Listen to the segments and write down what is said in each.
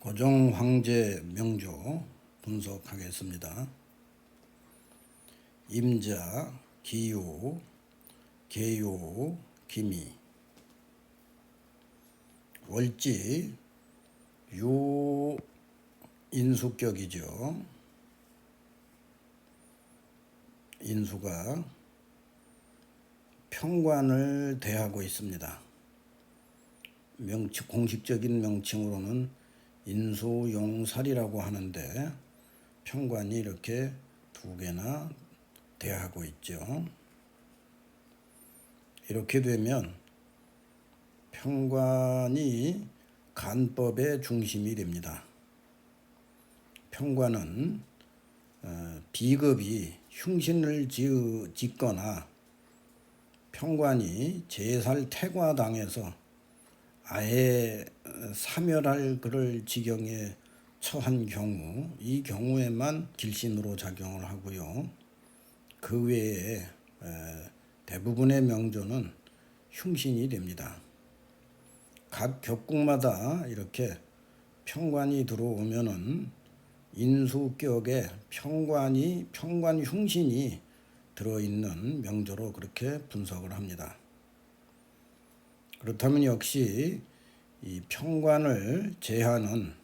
고종 황제 명조 분석하겠습니다. 임자, 기유, 계유, 기미. 월지 유 인수격이죠. 인수가 평관을 대하고 있습니다. 공식적인 명칭으로는 인수용살이라고 하는데 평관이 이렇게 두 개나 대하고 있죠. 이렇게 되면 평관이 간법의 중심이 됩니다. 평관은 비급이 흉신을 짓거나 평관이 제살 태과당해서 아예 사멸할 그럴 지경에 처한 경우, 이 경우에만 길신으로 작용을 하고요. 그 외에 대부분의 명조는 흉신이 됩니다. 각 격국마다 이렇게 평관이 들어오면은 인수격에 평관 흉신이 들어있는 명조로 그렇게 분석을 합니다. 그렇다면 역시 이 평관을 제하는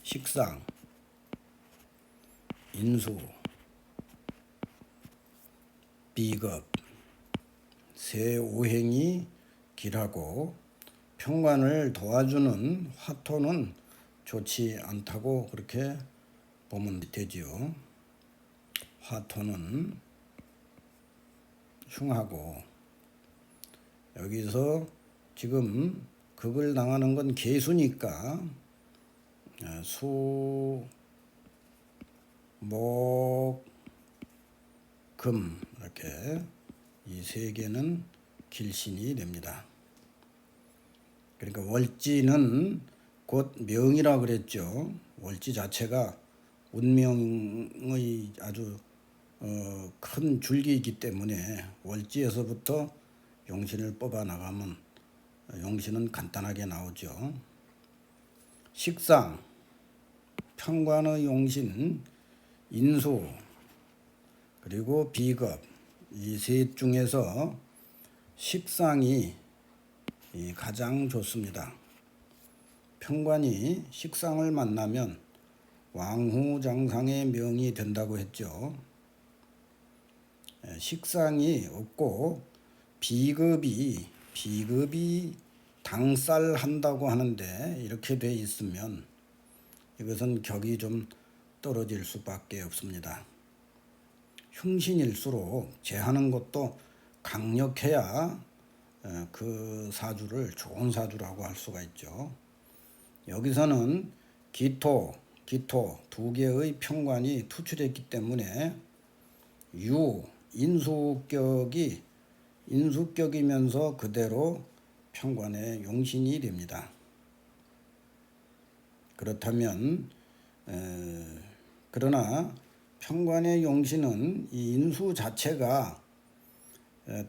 식상, 인수, 비급, 세 오행이 길하고 평관을 도와주는 화토는 좋지 않다고 그렇게 보면 되지요. 화토는 흉하고, 여기서 지금 극을 당하는 건 계수니까 수, 목, 금 이렇게 이 세 개는 길신이 됩니다. 그러니까 월지는 곧 명이라 그랬죠. 월지 자체가 운명의 아주 큰 줄기이기 때문에 월지에서부터 용신을 뽑아 나가면 용신은 간단하게 나오죠. 식상, 평관의 용신, 인수, 그리고 비급, 이 셋 중에서 식상이 가장 좋습니다. 평관이 식상을 만나면 왕후장상의 명이 된다고 했죠. 식상이 없고 비급이 당살한다고 하는데 이렇게 돼 있으면 이것은 격이 좀 떨어질 수밖에 없습니다. 흉신일수록 제하는 것도 강력해야 그 사주를 좋은 사주라고 할 수가 있죠. 여기서는 기토 두 개의 평관이 투출했기 때문에 인수격이면서 그대로 평관의 용신이 됩니다. 그렇다면 그러나 평관의 용신은 이 인수 자체가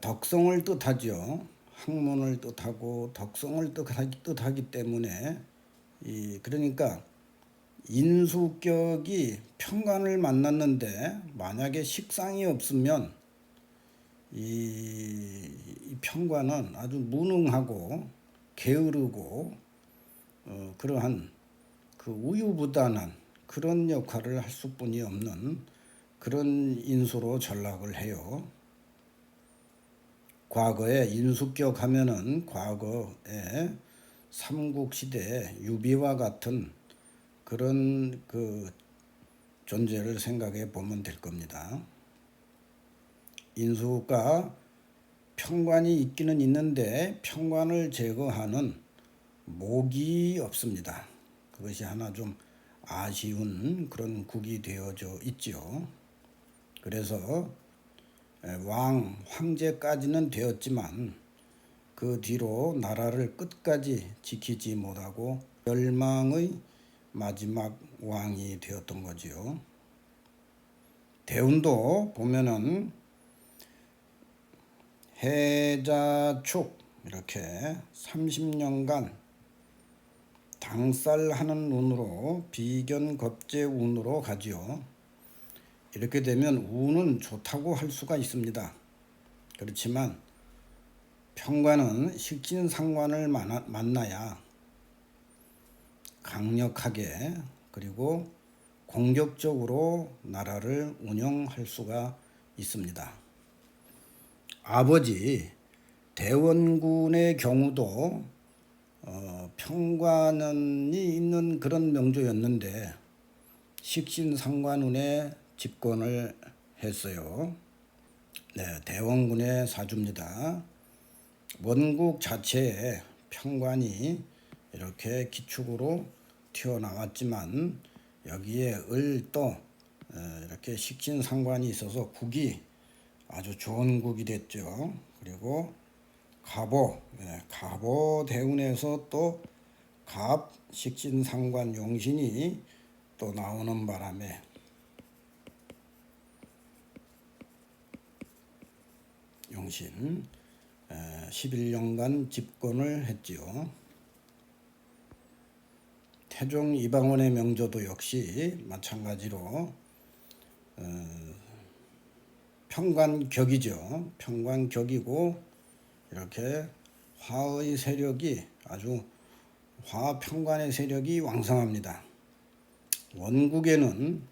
덕성을 뜻하죠. 학문을 뜻하고 덕성을 뜻하기 때문에 그러니까 인수격이 평관을 만났는데 만약에 식상이 없으면 이 평관은 아주 무능하고 게으르고 그러한 그 우유부단한 그런 역할을 할 수뿐이 없는 그런 인수로 전락을 해요. 과거에 인수격 하면은 과거에 삼국시대 유비와 같은 그런 그 존재를 생각해 보면 될 겁니다. 인수가 평관이 있기는 있는데 평관을 제거하는 목이 없습니다. 그것이 하나 좀 아쉬운 그런 국이 되어져 있죠. 그래서 황제까지는 되었지만 그 뒤로 나라를 끝까지 지키지 못하고 멸망의 마지막 왕이 되었던 거지요. 대운도 보면은 해자축 이렇게 30년간 당살하는 운으로 비견겁재 운으로 가지요. 이렇게 되면 운은 좋다고 할 수가 있습니다. 그렇지만 평관은 식신상관을 만나야 강력하게 그리고 공격적으로 나라를 운영할 수가 있습니다. 아버지 대원군의 경우도 평관이 있는 그런 명조였는데 식신상관운에 집권을 했어요. 네, 대원군의 사주입니다. 원국 자체에 평관이 이렇게 기축으로 튀어나왔지만 여기에 을도 이렇게 식신상관이 있어서 국이 아주 좋은 국이 됐죠. 그리고 갑오, 갑오 대운에서 또 갑 식신상관 용신이 또 나오는 바람에 용신 11년간 집권을 했지요. 태종 이방원의 명조도 역시 마찬가지로 평관격이죠. 평관격이고 이렇게 화의 세력이 아주 화평관의 세력이 왕성합니다. 원국에는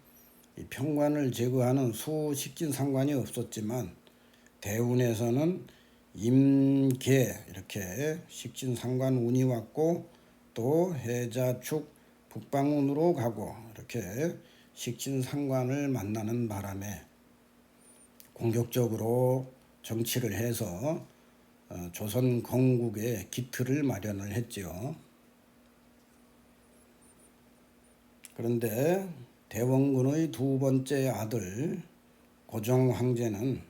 이 평관을 제거하는 수식진상관이 없었지만 대운에서는 임계 이렇게 식진상관 운이 왔고 또 해자축 북방운으로 가고 이렇게 식진상관을 만나는 바람에 공격적으로 정치를 해서 조선 건국의 기틀을 마련을 했지요. 그런데 대원군의 두 번째 아들 고종 황제는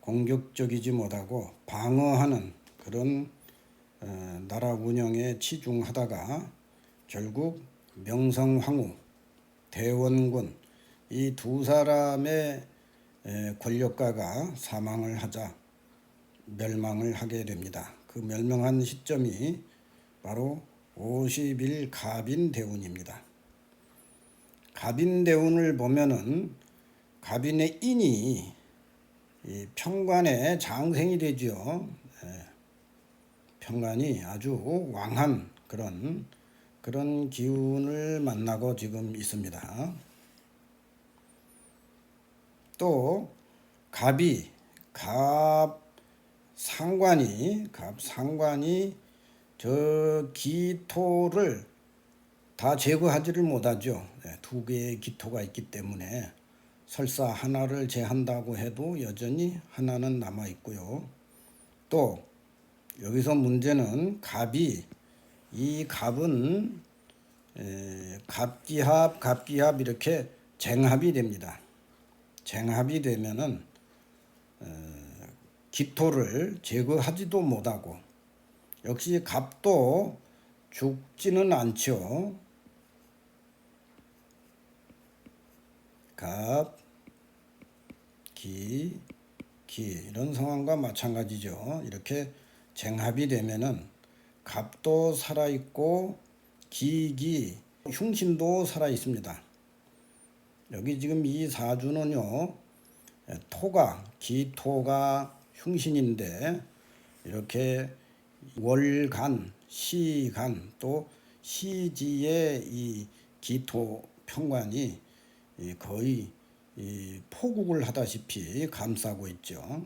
공격적이지 못하고 방어하는 그런 나라 운영에 치중하다가 결국 명성황후, 대원군 이 두 사람의 권력가가 사망을 하자 멸망을 하게 됩니다. 그 멸망한 시점이 바로 50일 갑인대운입니다. 갑인대운을 보면은 갑인의 인이 이 평관의 장생이 되죠. 평관이 아주 왕한 그런 기운을 만나고 지금 있습니다. 또 갑 상관이 저 기토를 다 제거하지를 못하죠. 두 개의 기토가 있기 때문에 설사 하나를 제한다고 해도 여전히 하나는 남아 있고요. 또 여기서 문제는 이 갑은 갑기합 이렇게 쟁합이 됩니다. 쟁합이 되면은 기토를 제거하지도 못하고 역시 갑도 죽지는 않죠. 갑, 기 이런 상황과 마찬가지죠. 이렇게 쟁합이 되면은 갑도 살아있고 흉신도 살아있습니다. 여기 지금 이 사주는요, 기토가 흉신인데 이렇게 월간, 시간 또 시지의 이 기토 평관이 거의 포국을 하다시피 감싸고 있죠.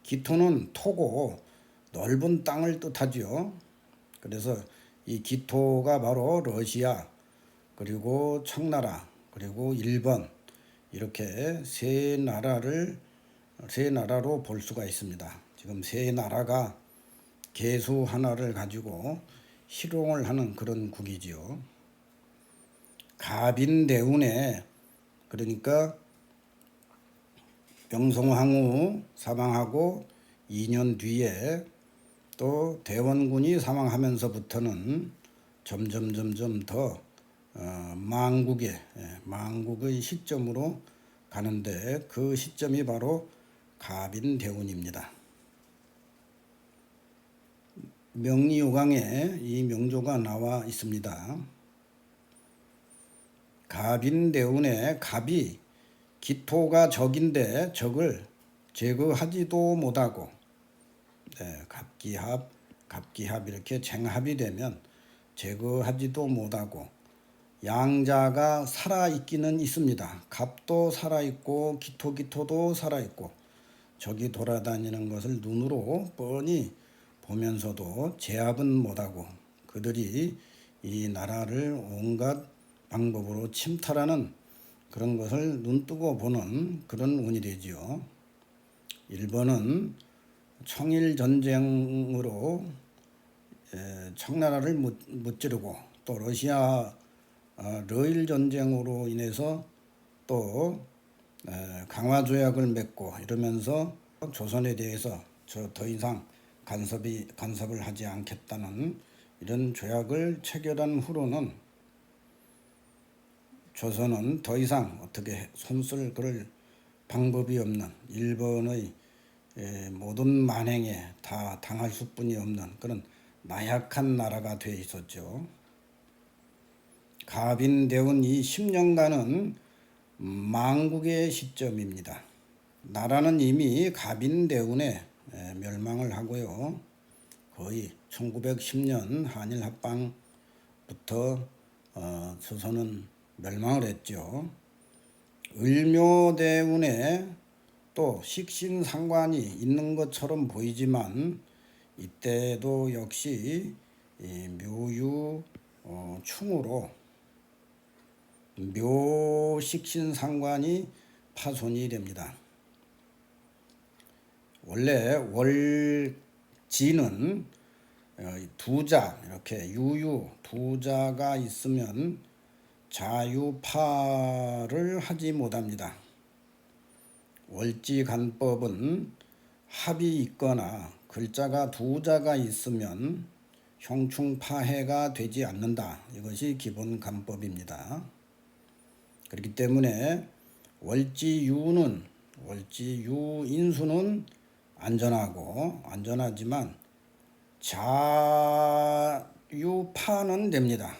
기토는 토고 넓은 땅을 뜻하죠. 그래서 이 기토가 바로 러시아 그리고 청나라 그리고 일본 이렇게 세 나라로 볼 수가 있습니다. 지금 세 나라가 개수 하나를 가지고 희롱을 하는 그런 국이지요. 갑인대운에 그러니까 명성황후 사망하고 2년 뒤에 또 대원군이 사망하면서부터는 점점 더 망국의 시점으로 가는데 그 시점이 바로 갑인대운입니다. 명리요강에 이 명조가 나와 있습니다. 갑인대운에 갑이 기토가 적인데 적을 제거하지도 못하고, 갑기합 이렇게 쟁합이 되면 제거하지도 못하고, 양자가 살아있기는 있습니다. 갑도 살아있고 기토도 살아있고, 적이 돌아다니는 것을 눈으로 뻔히 보면서도 제압은 못하고 그들이 이 나라를 온갖 방법으로 침탈하는 그런 것을 눈뜨고 보는 그런 운이 되지요. 일본은 청일전쟁으로 청나라를 무찌르고, 또 러시아 러일전쟁으로 인해서 또 강화조약을 맺고 이러면서 조선에 대해서 더 이상 간섭을 하지 않겠다는 이런 조약을 체결한 후로는 조선은 더 이상 어떻게 손쓸 그럴 방법이 없는, 일본의 모든 만행에 다 당할 수뿐이 없는 그런 나약한 나라가 돼 있었죠. 갑인대운 이 10년간은 망국의 시점입니다. 나라는 이미 갑인대운에 멸망을 하고요. 거의 1910년 한일 합방부터 조선은 멸망을 했죠. 을묘대운에 또 식신상관이 있는 것처럼 보이지만, 이때도 역시 묘유충으로 묘식신상관이 파손이 됩니다. 원래 월지는 두자, 이렇게 유유 두자가 있으면 자유파를 하지 못합니다. 월지간법은 합이 있거나 글자가 두자가 있으면 형충파해가 되지 않는다. 이것이 기본 간법입니다. 그렇기 때문에 월지유인수는 안전하지만 자유파는 됩니다.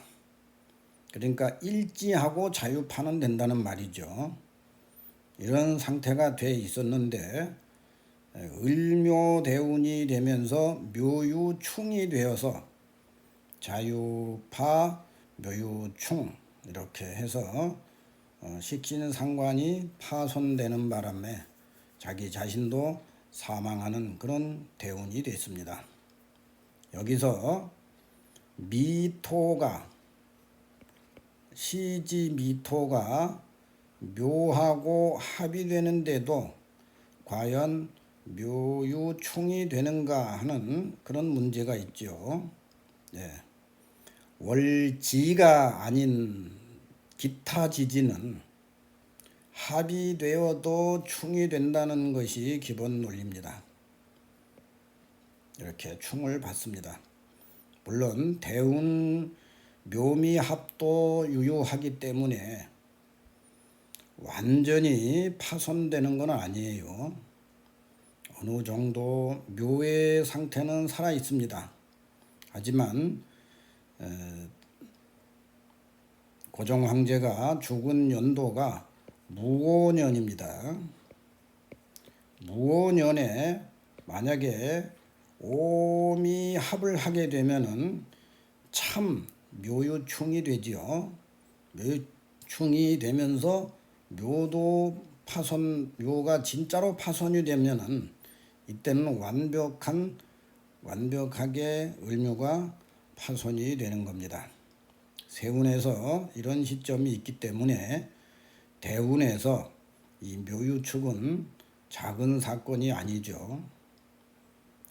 그러니까 일지하고 자유파는 된다는 말이죠. 이런 상태가 돼 있었는데 을묘대운이 되면서 묘유충이 되어서 자유파, 묘유충 이렇게 해서 식신상관이 파손되는 바람에 자기 자신도 사망하는 그런 대운이 됐습니다. 여기서 시지미토가 묘하고 합이 되는데도 과연 묘유충이 되는가 하는 그런 문제가 있죠. 월지가 아닌 기타 지지는 합이 되어도 충이 된다는 것이 기본 논리입니다. 이렇게 충을 받습니다. 물론 대운 묘미합도 유효하기 때문에 완전히 파손되는 건 아니에요. 어느 정도 묘의 상태는 살아 있습니다. 하지만 고종 황제가 죽은 연도가 무오년입니다. 무오년에 만약에 오미합을 하게 되면은 참 묘유충이 되지요. 묘유충이 되면서 묘가 진짜로 파손이 되면은 이때는 완벽하게 을묘가 파손이 되는 겁니다. 세운에서 이런 시점이 있기 때문에 대운에서 이 묘유축은 작은 사건이 아니죠.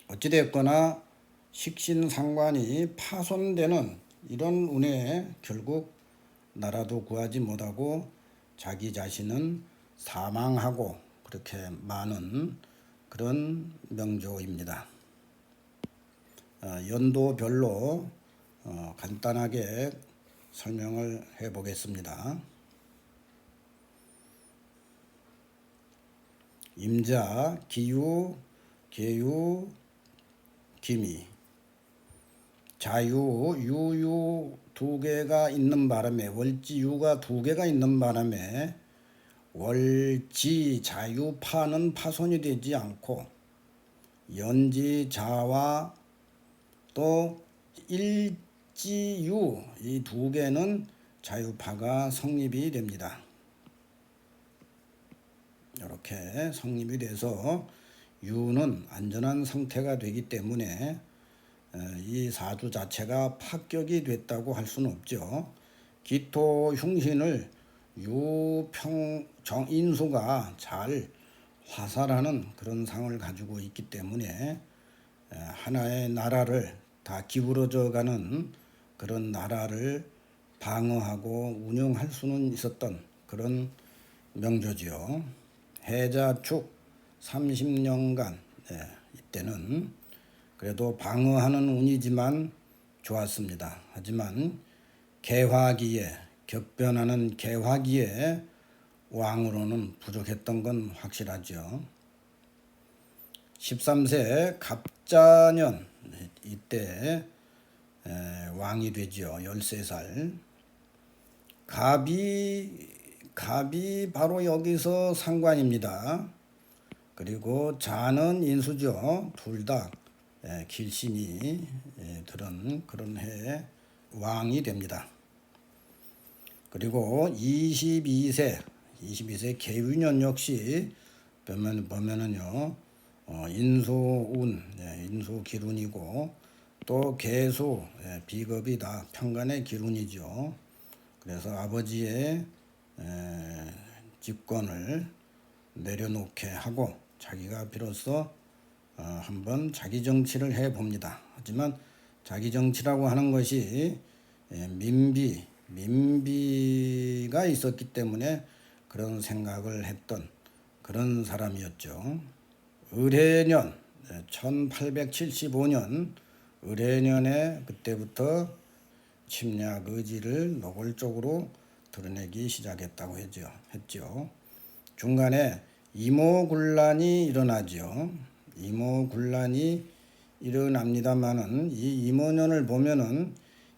어찌됐거나 식신상관이 파손되는 이런 운에 결국 나라도 구하지 못하고 자기 자신은 사망하고 그렇게 많은 그런 명조입니다. 연도별로 간단하게 설명을 해보겠습니다. 임자, 기유, 계유, 기미. 자유, 유유 두 개가 있는 바람에, 월지유가 두 개가 있는 바람에 월지자유파는 파손이 되지 않고 연지자와 또 일지유 이 두 개는 자유파가 성립이 됩니다. 이렇게 성립이 돼서 유는 안전한 상태가 되기 때문에 이 사주 자체가 파격이 됐다고 할 수는 없죠. 기토 흉신을 유평정인수가 잘 화살하는 그런 상을 가지고 있기 때문에 하나의 나라를 다 기울어져 가는 그런 나라를 방어하고 운영할 수는 있었던 그런 명조지요. 해자축 30년간 이때는 그래도 방어하는 운이지만 좋았습니다. 하지만 개화기에 격변하는 개화기에 왕으로는 부족했던 건 확실하죠. 13세 갑자년 이때 왕이 되죠. 13살. 갑이 바로 여기서 상관입니다. 그리고 자는 인수죠. 둘 다 길신이 들은 그런 해에 왕이 됩니다. 그리고 22세 계유년 역시 보면은요 인수운, 인수기룬이고 또 계수, 비겁이 다 편간의 기룬이죠. 그래서 아버지의 집권을 내려놓게 하고 자기가 비로소 한번 자기 정치를 해봅니다. 하지만 자기 정치라고 하는 것이 민비가 있었기 때문에 그런 생각을 했던 그런 사람이었죠. 을해년 1875년 을해년에 그때부터 침략 의지를 노골적으로 드러내기 시작했다고 했죠. 중간에 이모군란이 일어나죠. 이모군란이 일어납니다만은 이 이모년을 보면은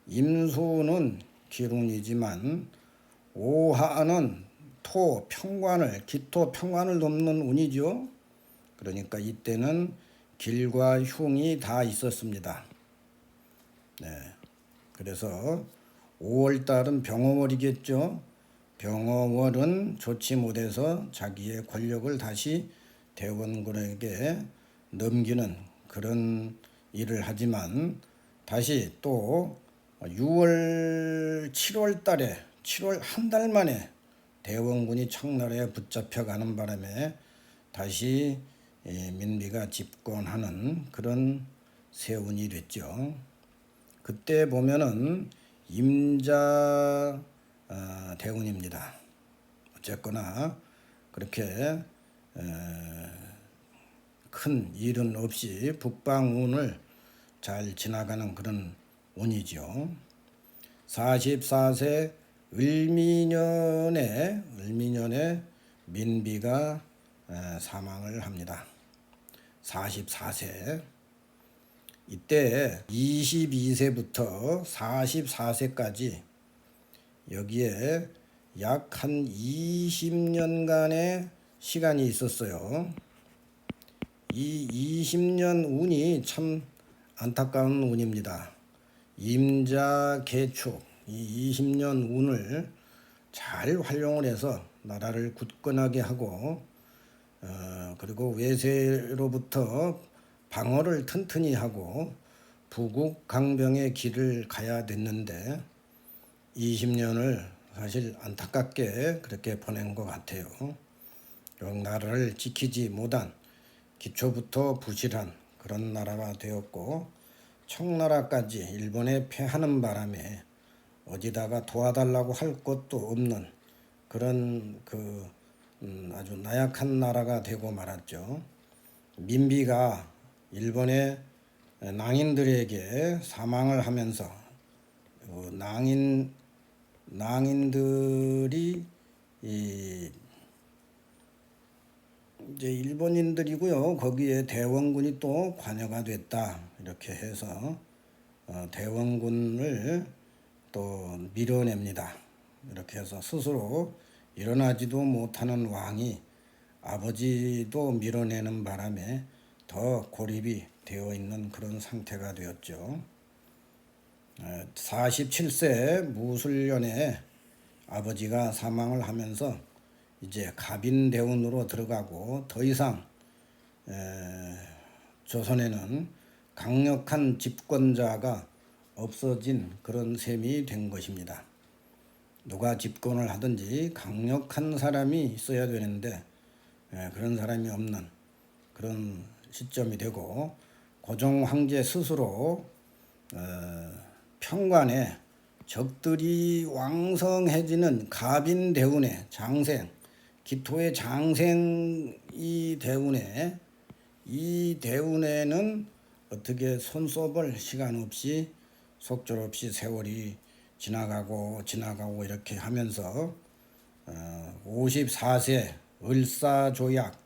임수는 기룬이지만 오하는 토 평관을 기토 평관을 돕는 운이죠. 그러니까 이때는 길과 흉이 다 있었습니다. 그래서 5월달은 병어월이겠죠. 병어월은 좋지 못해서 자기의 권력을 다시 대원군에게 넘기는 그런 일을 하지만 다시 또 7월 달에 7월 한 달 만에 대원군이 청나라에 붙잡혀가는 바람에 다시 민비가 집권하는 그런 세운이 됐죠. 그때 보면은 임자 대운입니다. 어쨌거나 그렇게 큰 일은 없이 북방운을 잘 지나가는 그런 운이죠. 44세 을미년에 민비가 사망을 합니다. 44세. 이때 22세부터 44세까지 여기에 약 한 20년간의 시간이 있었어요. 이 20년 운이 참 안타까운 운입니다. 임자 개축 이 20년 운을 잘 활용을 해서 나라를 굳건하게 하고 그리고 외세로부터 방어를 튼튼히 하고 부국 강병의 길을 가야 됐는데 20년을 사실 안타깝게 그렇게 보낸 것 같아요. 나라를 지키지 못한 기초부터 부실한 그런 나라가 되었고 청나라까지 일본에 패하는 바람에 어디다가 도와달라고 할 것도 없는 그런 아주 나약한 나라가 되고 말았죠. 민비가 일본의 낭인들에게 사망을 하면서 낭인들이 이제 일본인들이고요. 거기에 대원군이 또 관여가 됐다. 이렇게 해서 대원군을 또 밀어냅니다. 이렇게 해서 스스로 일어나지도 못하는 왕이 아버지도 밀어내는 바람에 더 고립이 되어 있는 그런 상태가 되었죠. 47세 무술년에 아버지가 사망을 하면서 이제 갑인대운으로 들어가고 더 이상 조선에는 강력한 집권자가 없어진 그런 셈이 된 것입니다. 누가 집권을 하든지 강력한 사람이 있어야 되는데 그런 사람이 없는 그런 시점이 되고, 고종 황제 스스로 평관에 적들이 왕성해지는 갑인대운의 장생, 기토의 장생이 대운에, 이 대운에는 어떻게 손써볼 시간 없이 속절없이 세월이 지나가고 이렇게 하면서 54세 을사조약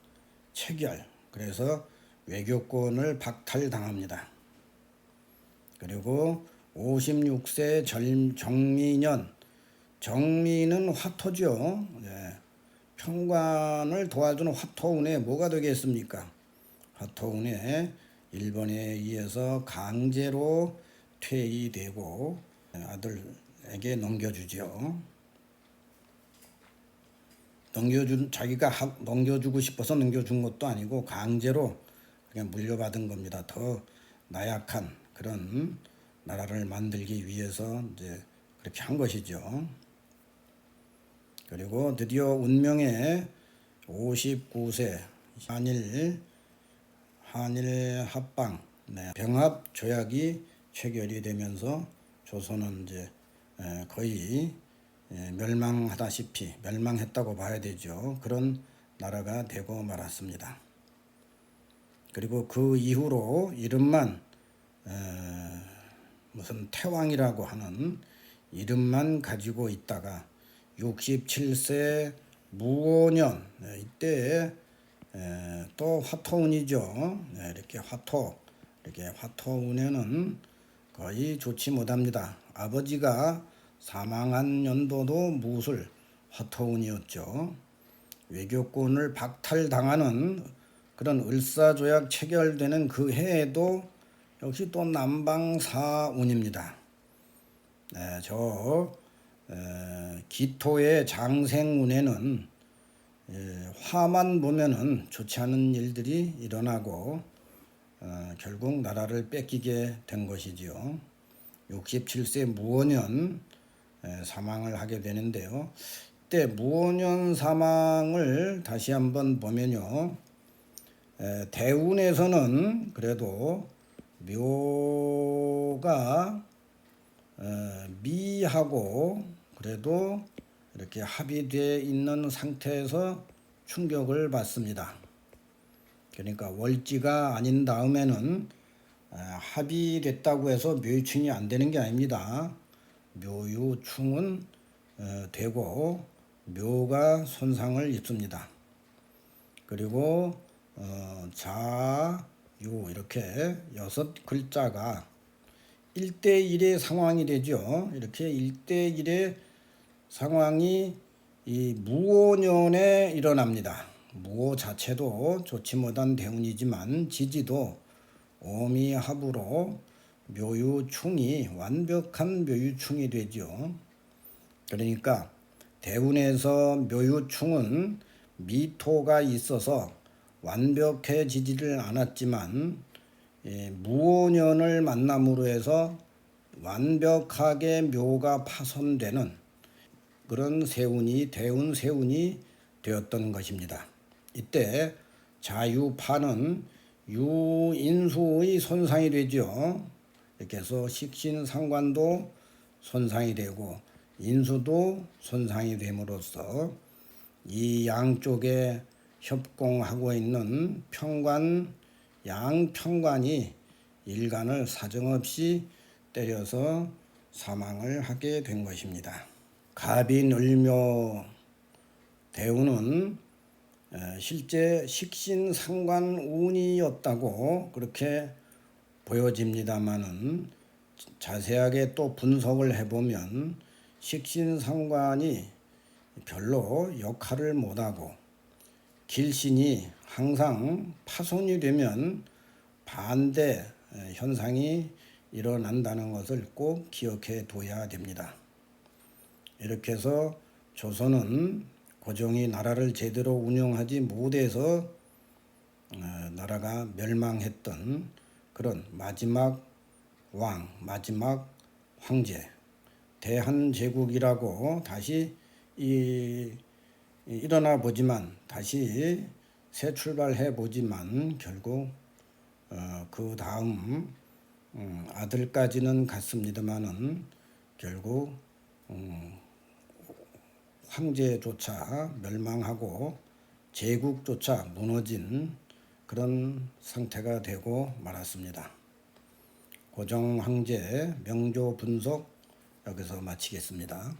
체결, 그래서 외교권을 박탈당합니다. 그리고 56세 정미년, 정미는 화토죠. 평관을 도와주는 화토운에 뭐가 되겠습니까? 화토운에 일본에 의해서 강제로 퇴위되고 아들에게 넘겨주죠. 자기가 넘겨주고 싶어서 넘겨준 것도 아니고 강제로 그냥 물려받은 겁니다. 더 나약한 그런 나라를 만들기 위해서 이제 그렇게 한 것이죠. 그리고 드디어 운명의 59세 한일 합방, 병합 조약이 체결이 되면서 조선은 이제 거의 멸망하다시피, 멸망했다고 봐야 되죠. 그런 나라가 되고 말았습니다. 그리고 그 이후로 이름만 무슨 태왕이라고 하는 이름만 가지고 있다가 67세 무오년, 이때 또 화토운이죠. 이렇게 화토운에는 거의 좋지 못합니다. 아버지가 사망한 연도도 무술 화토운이었죠. 외교권을 박탈당하는 그런 을사조약 체결되는 그 해에도 역시 또 남방사운입니다. 기토의 장생운에는 화만 보면은 좋지 않은 일들이 일어나고 결국 나라를 뺏기게 된 것이지요. 67세 무오년 사망을 하게 되는데요. 이때 무오년 사망을 다시 한번 보면요, 대운에서는 그래도 묘가 미하고 그래도 이렇게 합의되어 있는 상태에서 충격을 받습니다. 그러니까 월지가 아닌 다음에는 합의됐다고 해서 묘유충이 안 되는 게 아닙니다. 묘유충은 되고 묘가 손상을 입습니다. 그리고 자유 이렇게 6글자가 1대1의 상황이 되죠. 이렇게 1대1의 상황이 이 무오년에 일어납니다. 무오 자체도 좋지 못한 대운이지만 지지도 오미합으로 묘유충이 완벽한 묘유충이 되죠. 그러니까 대운에서 묘유충은 미토가 있어서 완벽해지지를 않았지만 무오년을 만남으로 해서 완벽하게 묘가 파손되는 그런 세운이, 대운 세운이 되었던 것입니다. 이때 자유파는 유인수의 손상이 되죠. 이렇게 해서 식신상관도 손상이 되고 인수도 손상이 됨으로써 이 양쪽에 협공하고 있는 평관, 양평관이 일간을 사정없이 때려서 사망을 하게 된 것입니다. 갑인을묘 대운은 실제 식신상관운이었다고 그렇게 보여집니다마는 자세하게 또 분석을 해보면 식신상관이 별로 역할을 못하고 길신이 항상 파손이 되면 반대 현상이 일어난다는 것을 꼭 기억해 둬야 됩니다. 이렇게 해서 조선은 고종이 나라를 제대로 운영하지 못해서 나라가 멸망했던 그런 마지막 왕, 마지막 황제, 대한제국이라고 다시 일어나 보지만, 다시 새 출발해 보지만 결국 그 다음 아들까지는 갔습니다마는 결국 황제조차 멸망하고 제국조차 무너진 그런 상태가 되고 말았습니다. 고종 황제 명조 분석 여기서 마치겠습니다.